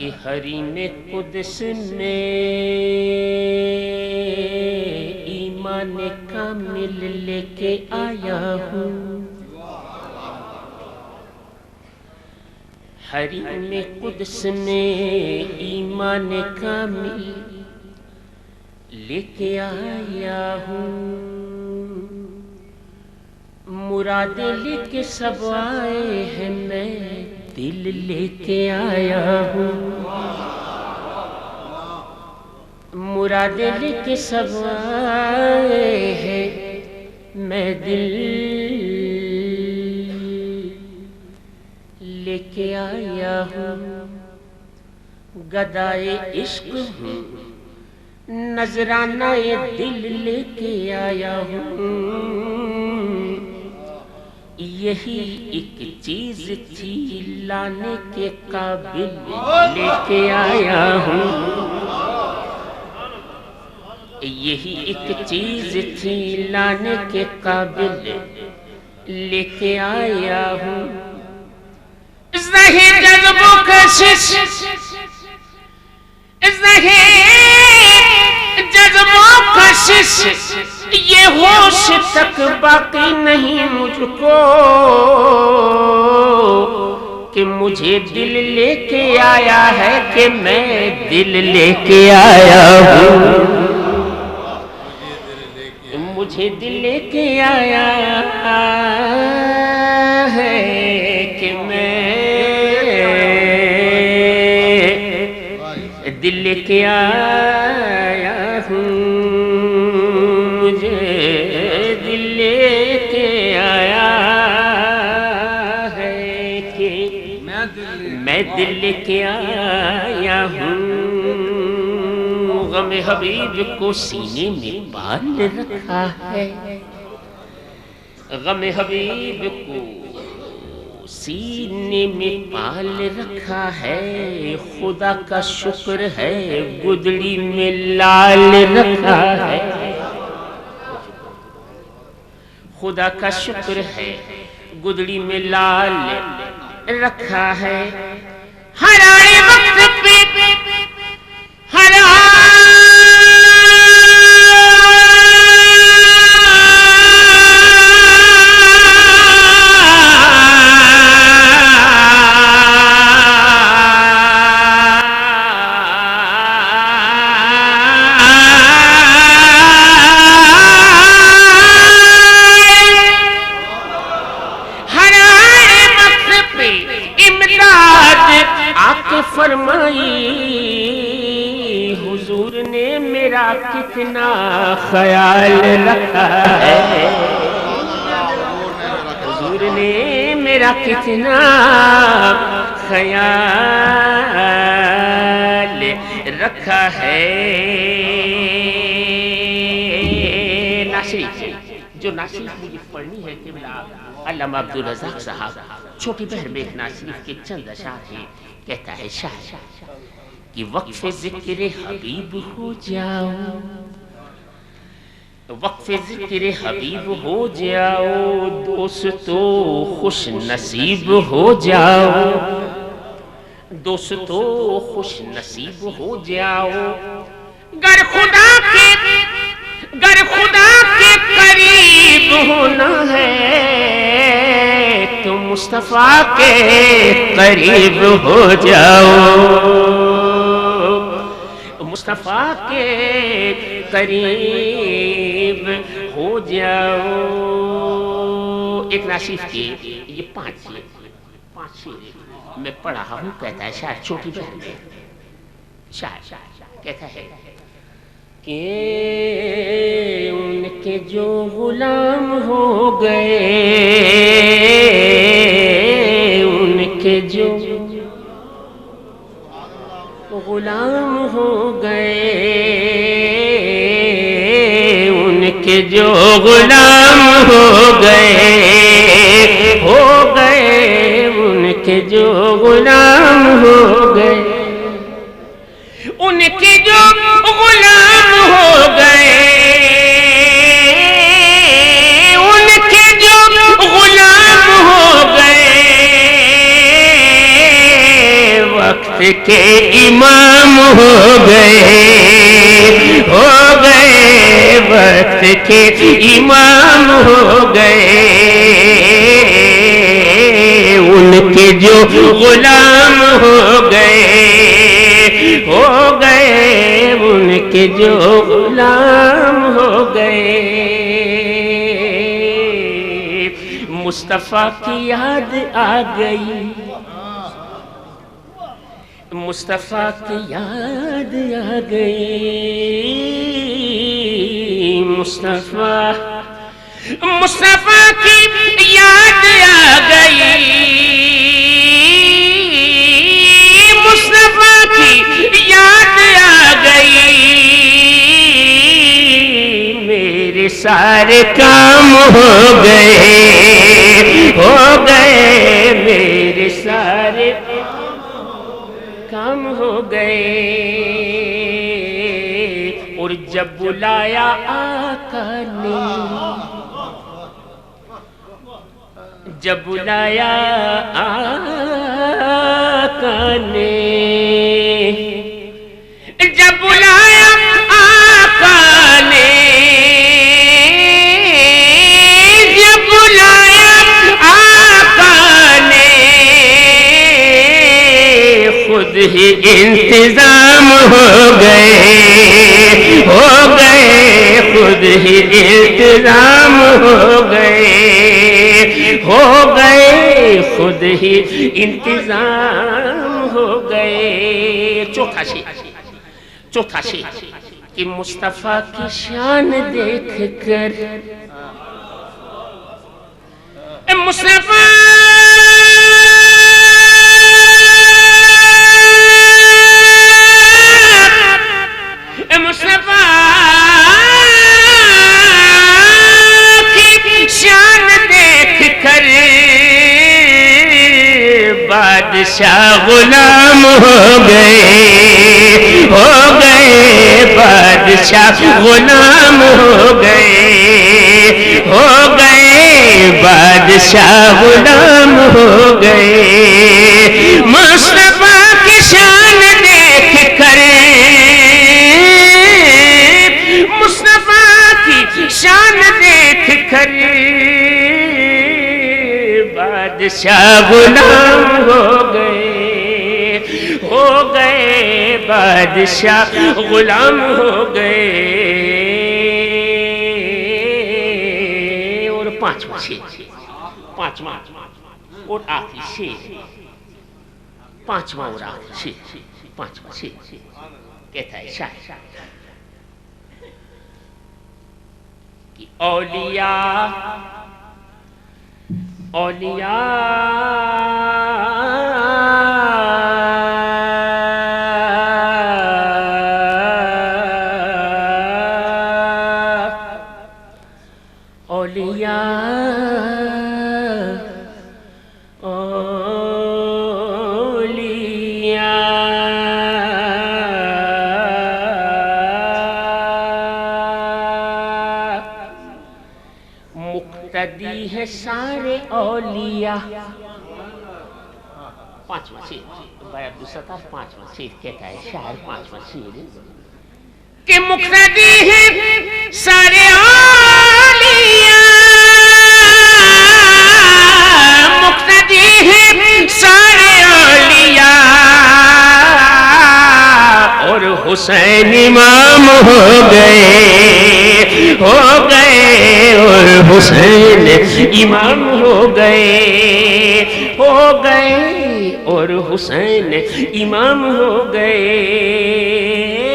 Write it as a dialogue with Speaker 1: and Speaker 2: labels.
Speaker 1: حریم قدس میں ایمان کامل لے کے آیا ہوں، حریم قدس میں ایمان کامل لے کے آیا ہوں، مرادیں لے کے سب آئے ہیں، میں دل لے کے آیا ہوں، مرادیں لے کے سب آئے ہیں، میں دل لے کے آیا ہوں، گدائے عشق ہوں، نذرانہ دل لے کے آیا ہوں، یہی ایک چیز تھی لانے کے قابل لے کے آیا ہوں، یہی ایک چیز تھی لانے کے قابل لے کے آیا ہوں، ظاہر جذب و کشش، جذب و کشش، یہ ہوش تک باقی نہیں مجھ کو کہ مجھے دل لے کے آیا ہے، کہ میں دل لے کے آیا ہوں، مجھے دل لے کے آیا ہے، کہ میں دل لے کے آیا ہوں، مجھے دل لے کے آیا ہے، کہ میں دل لے کے آیا ہوں، غم حبیب کو سینے میں پال رکھا ہے، غم حبیب کو سینے میں پال رکھا ہے، خدا کا شکر ہے گدڑی میں لال رکھا ہے، خدا کا شکر ہے گدڑی میں لال رکھا ہے، ہر آئے وقت پہ ہر فرمائی، حضور نے میرا کتنا خیال رکھا ہے، حضور نے میرا کتنا خیال رکھا ہے، ناصری جو ناصری مجھے پڑھنی ہے کہ علامہ عبدالرزاق صاحب چھوٹی بہر میں ایک ناصری کے چند اشعار ہیں، کہتا ہے شاہ کہ وقف ذکر حبیب ہو جاؤ، وقف ذکر حبیب ہو جاؤ، دوستو خوش نصیب ہو جاؤ، دوستو خوش نصیب ہو جاؤ، گر خدا کے قریب ہونا ہے تو مصطفیٰ کے قریب ہو جاؤ، مصطفیٰ کے قریب ہو جاؤ، ایک ناصف کے یہ پانچ شعر میں پڑھا ہوں، کہتا ہے شاعر چھوٹی بہن میں، شاعر کہتا ہے کہ ان کے جو غلام ہو گئے، ان کے جو غلام ہو گئے، ان کے جو غلام ہو گئے، ان کے جو غلام ہو گئے، ان کے جو غلام ہو گئے، ان کے جو غلام ہو گئے، وقت کے امام ہو گئے وقت کے امام ہو گئے ان کے جو غلام ہو گئے ان کے جو غلام ہو گئے مصطفیٰ کی یاد آ گئی مصطفیٰ کی یاد آ گئی مصطفیٰ کی یاد آ گئی مصطفیٰ کی یاد آ گئی میرے سارے کام ہو گئے میرے سارے کام ہو گئے اور جب بلایا آقا نے جب بلایا آقا نے جب بلایا آقا نے جب بلایا آقا نے خود ہی انتظام ہو گئے خود ہی انتظام ہو گئے خود ہی انتظام ہو گئے چوتھا شیء کہ مصطفیٰ کی شان دیکھ کر مصطفیٰ کی شان دیکھ کر بادشاہ غلام ہو گئے بادشاہ غلام ہو گئے بادشاہ غلام ہو گئے مصطفیٰ کی شان دیکھ کر مصطفیٰ کی شان دیکھ کر بادشاہ غلام ہو گئے بادشاہ غلام ہو گئے اور پانچواں اور آخری شیء پانچواں شیء کہتا ہے شاعر کہ اولیاء مقتدی ہے سارے اولیاء پانچواں شعر بھائی عبدالستار پانچواں شعر کہتا ہے شاعر پانچواں شعر کہ مقتدی ہے سارے اولیاء مقتدی ہے سارے اولیاء اور حسین امام ہو گئے اور حسین امام ہو گئے اور حسین امام ہو گئے